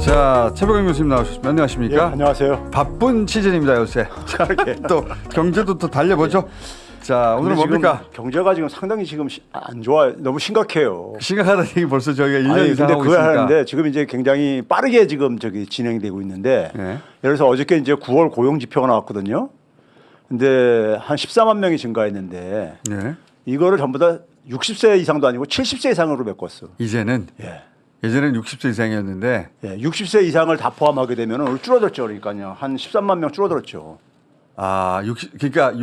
자, 최백영 교수님 나오셨습니다. 안녕하십니까? 예, 안녕하세요. 바쁜 시즌입니다, 요새. 자, 또 경제도 또 달려보죠. 자, 오늘은 뭡니까? 경제가 지금 상당히 지금 안 좋아요. 너무 심각해요. 심각하다는 얘기 벌써 저희가 1년 아니, 이상 근데 하고 그걸 있으니까. 하는데 지금 이제 굉장히 빠르게 지금 저기 진행되고 있는데 네. 예를 들어서 어저께 이제 9월 고용 지표가 나왔거든요. 근데 한 14만 명이 증가했는데 네. 이거를 전부 다 60세 이상도 아니고 70세 이상으로 메꿨어. 이제는 예. 예전에는 60세 이상이었는데 예, 60세 이상을 다 포함하게 되면 줄어들었죠. 그러니까요. 한 13만 명 줄어들었죠. 그러니까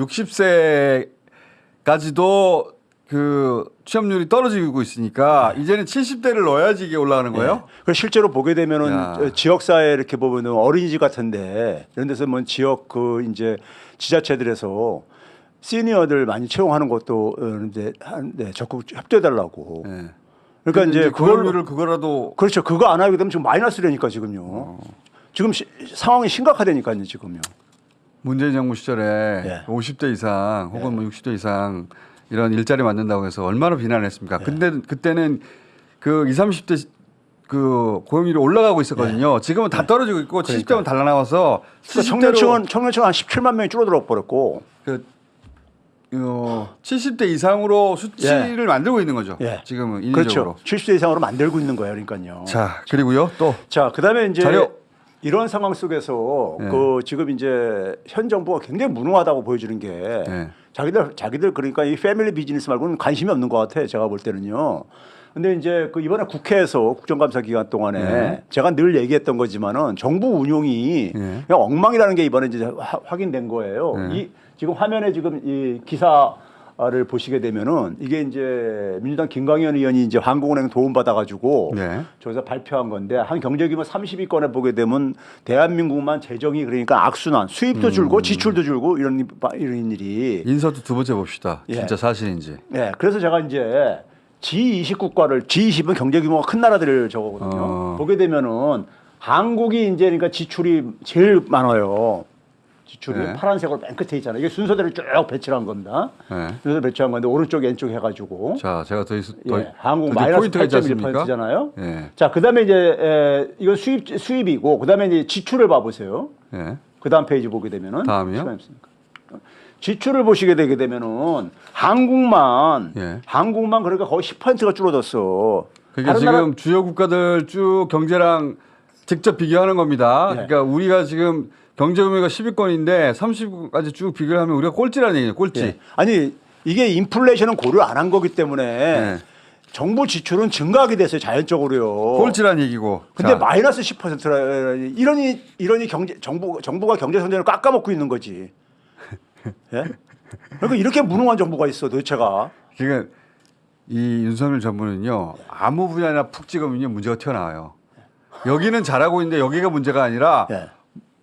60세까지도 그 취업률이 떨어지고 있으니까 이제는 70대를 넣어야지 이게 올라가는 거예요? 예. 그래서 실제로 보게 야. 되면은 지역사회 이렇게 보면은 어린이집 같은데 이런 데서 뭐 지역 그 이제 지자체들에서 시니어들 많이 채용하는 것도 이제 적극 협조해달라고. 네. 그러니까 이제 고용률을 그거라도 그렇죠. 그거 안 하게 되면 지금 마이너스라니까 지금요. 지금 상황이 심각하다니까요 지금요. 문재인 정부 시절에 예. 50대 이상 혹은 뭐 60대 이상 이런 일자리 만든다고 해서 얼마나 비난을 했습니까? 근데 그때는 그 20, 30대 그 고용률이 올라가고 있었거든요. 지금은 다 떨어지고 있고 70대만 달라나와서 그러니까 청년층은 한 17만 명이 줄어들어 버렸고. 그 70대 이상으로 수치를 만들고 있는 거죠. 예. 지금은 인위적으로. 그렇죠. 70세 이상으로 만들고 있는 거예요. 그러니까요. 자, 그리고요 또 자, 그다음에 이제 자료. 이런 상황 속에서 네. 그 지금 이제 현 정부가 굉장히 무능하다고 보여주는 게 네. 자기들 그러니까 이 패밀리 비즈니스 말고는 관심이 없는 것 같아. 제가 볼 때는요. 근데 이제 그 이번에 국회에서 국정감사 기간 동안에 네. 제가 늘 얘기했던 거지만은 정부 운용이 네. 그냥 엉망이라는 게 이번에 이제 확인된 거예요. 네. 이 지금 화면에 지금 이 기사를 보시게 되면은 이게 이제 민주당 김광현 의원이 이제 한국은행 도움 받아가지고 네. 저기서 발표한 건데 한 경제규모 30위권에 보게 되면 대한민국만 재정이 그러니까 악순환 수입도 줄고 지출도 줄고 이런 일이 인서트 두 번째 봅시다. 예. 진짜 사실인지. 네, 그래서 제가 이제 G20 국가를 G20은 경제 규모가 큰 나라들을 저거거든요. 보게 되면은 한국이 이제 그러니까 지출이 제일 많아요. 지출이 네. 파란색으로 맨 끝에 있잖아요. 이게 순서대로 쭉 배치를 한 겁니다. 네. 순서대로 배치한 건데 오른쪽 왼쪽 해가지고 자, 제가 더 예, 한국 마이너스 8.1%잖아요. 예. 자, 그다음에 이제 이건 수입이고 그다음에 이제 지출을 봐보세요. 예. 그다음 페이지 보게 되면은 다음이요? 시간 없으니까. 지출을 보시게 되게 되면은 한국만 그러니까 거의 10%가 줄어들었어. 그러니까 다른 지금 나라 주요 국가들 쭉 경제랑 직접 비교하는 겁니다. 네. 그러니까 우리가 지금 경제 규모가 10위권인데 30까지 쭉 비교를 하면 우리가 꼴찌라는 얘기예요. 꼴찌. 예. 아니 이게 인플레이션은 고려 안 한 거기 때문에 네. 정부 지출은 증가하게 됐어요 자연적으로요. 꼴찌라는 얘기고. 근데 자, 마이너스 10%라 이러니 정부가 경제 성장을 깎아먹고 있는 거지. 예? 그러니까 이렇게 무능한 정부가 있어 도대체가. 그러니까 이 윤석열 정부는요 아무 분야나 푹 찍으면요 문제가 튀어나와요. 여기는 잘하고 있는데 여기가 문제가 아니라 예.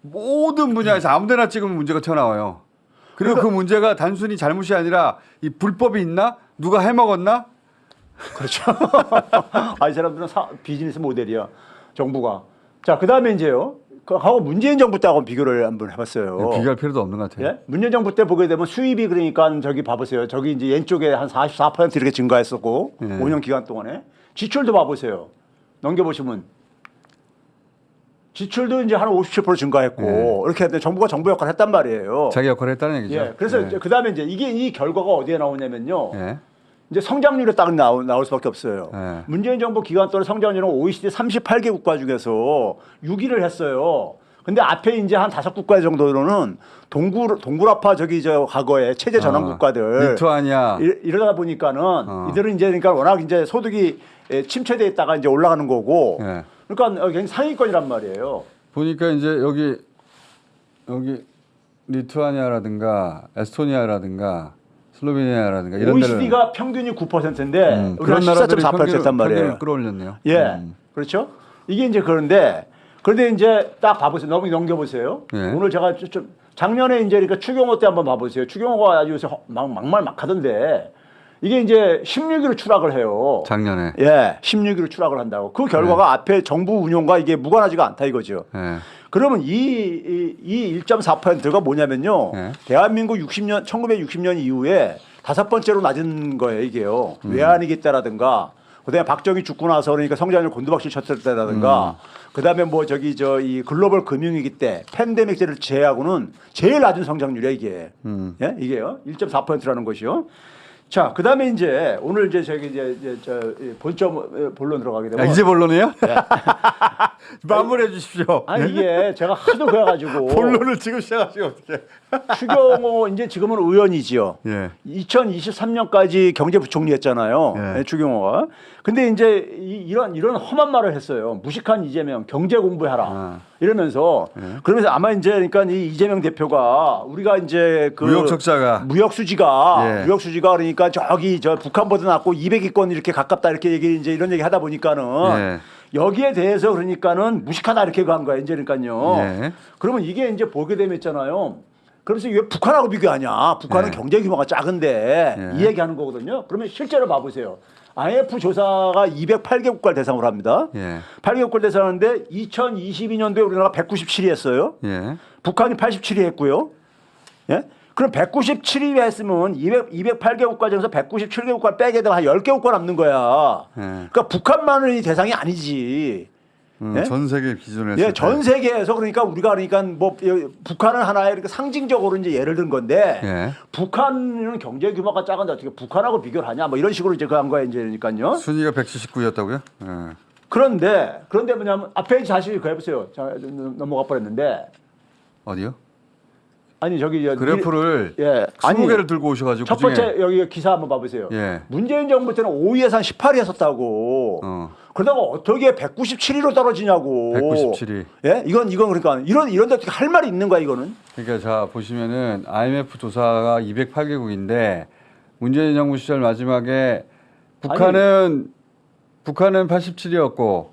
모든 분야에서 아무데나 찍으면 문제가 튀어나와요. 그리고 그 문제가 단순히 잘못이 아니라 이 불법이 있나? 누가 해먹었나? 그렇죠. 아, 이 사람들은 비즈니스 모델이야 정부가. 자, 그다음에 이제요. 하고 문재인 정부 때하고 비교를 한번 해봤어요. 비교할 필요도 없는 것 같아요. 예? 문재인 정부 때 보게 되면 수입이 그러니까 저기 봐보세요. 저기 이제 왼쪽에 한 44% 이렇게 증가했었고 5년 기간 동안에 지출도 봐보세요. 넘겨보시면 지출도 이제 한 57% 증가했고 이렇게 했는데 정부가 정부 역할을 했단 말이에요. 자기 역할을 했다는 얘기죠. 예. 그래서 네. 그다음에 이제 이게 이 결과가 어디에 나오냐면요. 예. 이제 성장률에 딱 나올 수밖에 없어요. 네. 문재인 정부 기간 동안 성장률은 OECD 38개 국가 중에서 6위를 했어요. 근데 앞에 이제 한 5국가 정도로는 동굴아파 저기 저 과거에 체제 전환 국가들 리투아니아 이러다 보니까는 이들은 이제 그러니까 워낙 이제 소득이 침체돼 있다가 이제 올라가는 거고 예. 그러니까 굉장히 상위권이란 말이에요. 보니까 이제 여기 리투아니아라든가 에스토니아라든가 슬로베니아라든가 이런 OECD가 평균이 9%인데 우리가 그런 나라들이 14.4%였단 말이에요. 평균을 끌어올렸네요. 예, 그렇죠. 이게 이제 그런데 이제 딱 봐보세요. 넘겨보세요. 예. 오늘 제가 좀 작년에 이제 그러니까 추경호 때 한번 봐보세요. 추경호가 아주 요새 막말 막 하던데 이게 이제 16위로 추락을 해요. 작년에. 예, 16위로 추락을 한다고. 그 결과가 앞에 정부 운용과 이게 무관하지가 않다 이거죠. 예. 그러면 이 1.4%가 뭐냐면요. 대한민국 1960년 이후에 5번째로 낮은 거예요, 이게요. 외환위기 때라든가 그다음에 박정희 죽고 나서 그러니까 성장률 곤두박질 쳤을 때라든가 그다음에 뭐 저기 저 이 글로벌 금융위기 때 팬데믹제를 제외하고는 제일 낮은 성장률이야 이게. 예? 이게요. 1.4%라는 것이요. 자, 그다음에 이제 오늘 이제 저기 이제 저 본론 들어가게 되면 이제 본론이에요? 마무리해 주십시오. 아니 이게 제가 하도 그래가지고 본론을 지금 시작하시면 어떡해? 추경호 이제 지금은 의원이지요. 예. 2023년까지 경제부총리했잖아요. 예. 네, 추경호가. 근데 이제 이런 험한 말을 했어요. 무식한 이재명 경제 공부해라. 이러면서 그러면서 아마 이제 그러니까 이 이재명 대표가 우리가 이제 그 무역 적자가 무역 수지가 그러니까 저기 저 북한보다 낮고 200위권 이렇게 가깝다 이렇게 얘기 이제 이런 얘기 하다 보니까는 예. 여기에 대해서 그러니까는 무식하다 이렇게 간 거야 이제 그러니까요. 예. 그러면 이게 이제 보게 되면 있잖아요. 그래서 왜 북한하고 비교하냐? 북한은 예. 경제 규모가 작은데 예. 이 얘기하는 거거든요. 그러면 실제로 봐보세요. IMF 조사가 208개국가를 대상으로 합니다. 예. 8개국가를 대상하는데 2022년도에 우리나라가 197위 했어요. 예. 북한이 87위 했고요. 예? 그럼 197위 했으면 208개국가 중에서 197개국가 빼게 되면 한 10개국가 남는 거야. 예. 그러니까 북한만이 대상이 아니지. 예? 전 세계 기준에서 예, 전 세계에서 그러니까 우리가 그러니까 뭐 북한은 하나의 이렇게 상징적으로 이제 예를 든 건데 예. 북한은 경제 규모가 작은데 어떻게 북한하고 비교를 하냐 뭐 이런 식으로 이제 그 한 거야 이제 그러니까요. 순위가 179였다고요? 예. 그런데 뭐냐면 앞에 다시 그 해보세요. 자, 넘어가 버렸는데 어디요? 아니 저기 그래프를 예 20개를 들고 오셔가지고 첫 번째 여기 기사 한번 봐보세요. 예. 문재인 정부 때는 5위에서 한 18위 했었다고. 그러다가 어떻게 197위로 떨어지냐고. 197위. 예, 이건 그러니까 이런데 어떻게 할 말이 있는 거야 이거는? 그러니까 자 보시면은 IMF 조사가 208개국인데 문재인 정부 시절 마지막에 북한은 87이었고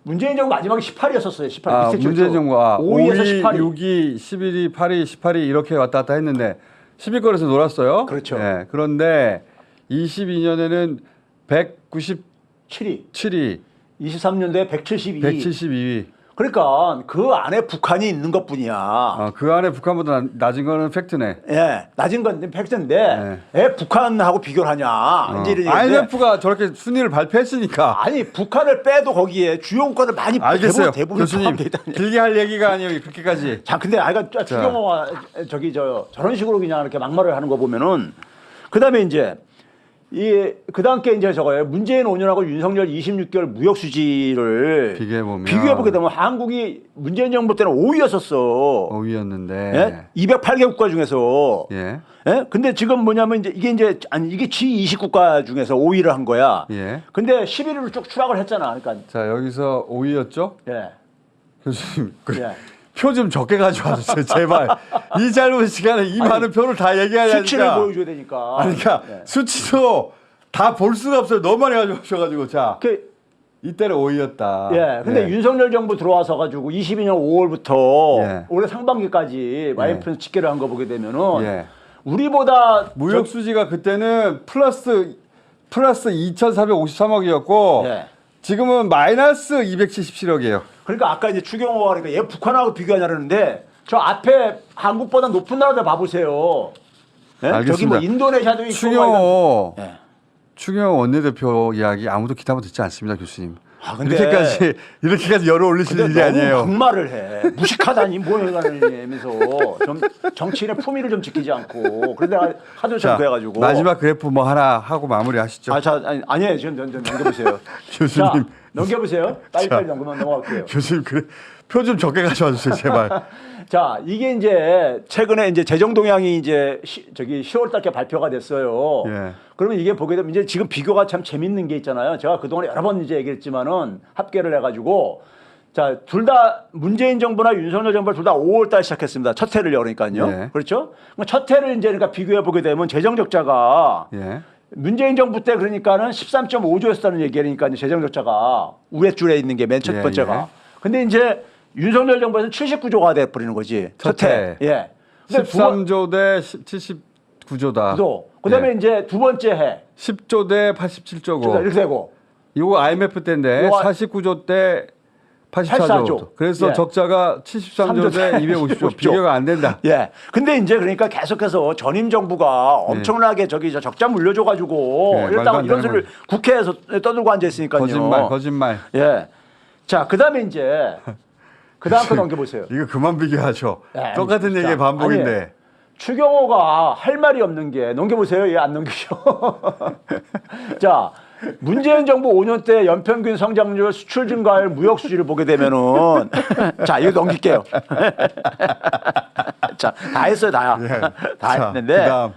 문재인 정부 마지막에 18위였었어요. 18위. 아, 문재인 정부가 5위에서 5위, 18위. 6위, 11위, 8위, 18위 이렇게 왔다 갔다 했는데 10위권에서 놀았어요. 그렇죠. 예, 그런데 22년에는 197위, 7위. 23년도에 172위. 172위. 그러니까 그 안에 북한이 있는 것뿐이야. 아, 그 안에 북한보다 낮은 거는 팩트네. 예, 낮은 건 팩트인데 왜 북한하고 비교를 하냐? 이제 이런 얘기인데 IMF가 저렇게 순위를 발표했으니까. 아니 북한을 빼도 거기에 주요 국가들 많이 알겠어요. 대부분 교수님 포함돼 있다니. 길게 할 얘기가 아니에요. 그렇게까지. 자, 근데 아이가 추경호가 저기 저런 식으로 그냥 이렇게 막말을 하는 거 보면은 그다음에 이제 그다음 게 이제 저거예요. 문재인 5년하고 윤석열 26개월 무역 수지를 비교해 보게 되면 한국이 문재인 정부 때는 5위였었어. 5위였는데. 예? 208개 국가 중에서. 예. 예? 근데 지금 뭐냐면 이제 이게 G20 국가 중에서 5위를 한 거야. 예. 근데 11위로 쭉 추락을 했잖아. 그러니까 자, 여기서 5위였죠? 예. 교수님. 예. 표 좀 적게 가져와 주세요. 제발. 이 짧은 시간에 이 많은 표를 다 얘기해야 되니까. 수치를 보여줘야 되니까. 아니, 그러니까 예. 수치도 다 볼 수가 없어요. 너무 많이 가져오셔가지고. 자, 이때는 5위였다. 예. 근데 윤석열 정부 들어와서 가지고 22년 5월부터 올해 상반기까지 IMF 집계를 한 거 보게 되면은 우리보다 무역 수지가 그때는 플러스 2,453억이었고 지금은 마이너스 277억이에요. 그러니까 아까 이제 추경호가 그러니까 얘 북한하고 비교하냐는데 저 앞에 한국보다 높은 나라들 봐보세요. 예? 저기 뭐 인도네시아도 있고. 추경호 원내대표 이야기 아무도 기다려 듣지 않습니다, 교수님. 아, 근데 이렇게까지 열어 올리시는 일이 아니에요. 막말을 해. 무식하다니 뭐 해가면서 좀 정치인의 품위를 좀 지키지 않고. 그런데 하도 좀 그래가지고. 마지막 그래프 뭐 하나 하고 마무리하시죠. 아니에요. 지금 넘겨보세요. 교수님. 자, 넘겨보세요. 빨리빨리 넘어갈게요. 교수님 그래 표 좀 적게 가져와 주세요, 제발. 자, 이게 이제 최근에 이제 재정 동향이 이제 10월 달께 발표가 됐어요. 그러면 이게 보게 되면 이제 지금 비교가 참 재밌는 게 있잖아요. 제가 그동안 여러 번 이제 얘기했지만은 합계를 해가지고 자, 둘 다 문재인 정부나 윤석열 정부 둘 다 5월 달 시작했습니다. 첫 해를요, 그러니까요. 그렇죠? 첫 해를 이제 그러니까 비교해 보게 되면 재정 적자가 문재인 정부 때 그러니까는 13.5조였다는 얘기니까 이제 재정 적자가 우회 줄에 있는 게 맨 첫 번째가. 근데 이제 윤석열 정부에서는 79조가 돼 버리는 거지. 첫 해. 13조 대 79조다. 그다음에 이제 두 번째 해 10조 대 87조고. 이렇게 되고. 이거 IMF 때인데 49조 대 84조. 그래서 예. 적자가 73조 대 250조. 비교가 안 된다. 예. 근데 이제 그러니까 계속해서 전임 정부가 엄청나게 저기 저 적자 물려줘 가지고 네, 말도 일단 안 이런 되는 소리를 국회에서 떠들고 앉아 있으니까요. 거짓말. 예. 자, 그다음에 이제 그다음 거 넘겨 보세요. 이거 그만 비교하죠. 예, 똑같은 얘기의 반복인데. 아니, 추경호가 할 말이 없는 게 넘겨보세요. 얘 안 넘기죠. 자, 문재인 정부 5년 때 연평균 성장률, 수출 증가율, 무역 수지를 보게 되면은 자, 이거 넘길게요. 자, 다 했어요, 다야. 예. 다 자, 했는데. 그다음.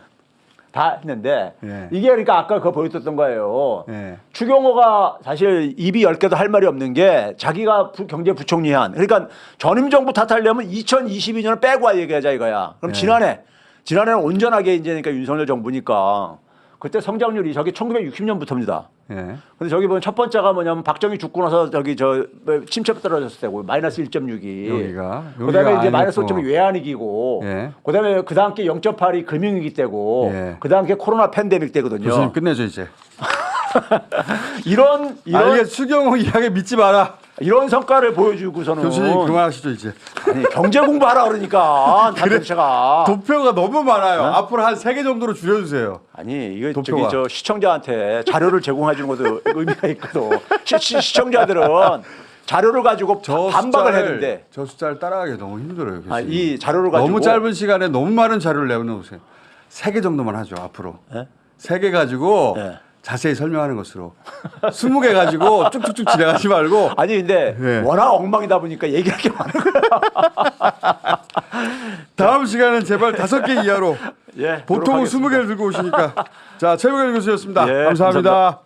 다 했는데 예. 이게 그러니까 아까 그거 보여줬던 거예요. 예. 추경호가 사실 입이 10개도 할 말이 없는 게 자기가 경제부총리한 그러니까 전임 정부 탓하려면 2022년을 빼고 와 얘기하자 이거야. 그럼 예. 지난해는 온전하게 이제 그러니까 윤석열 정부니까 그때 성장률이 저기 1960년부터입니다. 예. 근데 저기 보면 첫 번째가 뭐냐면 박정희 죽고 나서 저기 저 침체 떨어졌을 때고 마이너스 1.6이 여기가 그다음에 이제 마이너스 아니고. 5.2 외환위기고 예. 그다음에 그다음 게 0.8이 금융위기 때고 예. 그다음 게 코로나 팬데믹 때거든요. 교수님 끝내줘 이제. 이런 이게 추경호 이야기 믿지 마라. 이런 성과를 보여주고서는 교수님 그만하시죠 이제. 아니, 경제 공부하라 그러니까 단체가 도표가 너무 많아요. 앞으로 한 3개 정도로 줄여주세요. 아니 이거 도표가. 저기 저 시청자한테 자료를 제공해 주는 것도 의미가 있거든. 시청자들은 자료를 가지고 반박을 해야 된대. 저 숫자를 따라가기 너무 힘들어요. 교수님. 이 자료를 가지고 너무 짧은 시간에 너무 많은 자료를 내놓으세요. 3개 정도만 하죠 앞으로. 예? 3개 가지고 예. 자세히 설명하는 것으로. 20개 가지고 쭉쭉쭉 지나가지 말고. 아니 근데 예. 워낙 엉망이다 보니까 얘기할 게 많은 거야. 다음 시간은 제발 5개 이하로. 예, 보통은 노력하겠습니다. 20개를 들고 오시니까. 자, 최백일 교수였습니다. 예, 감사합니다. 감사합니다.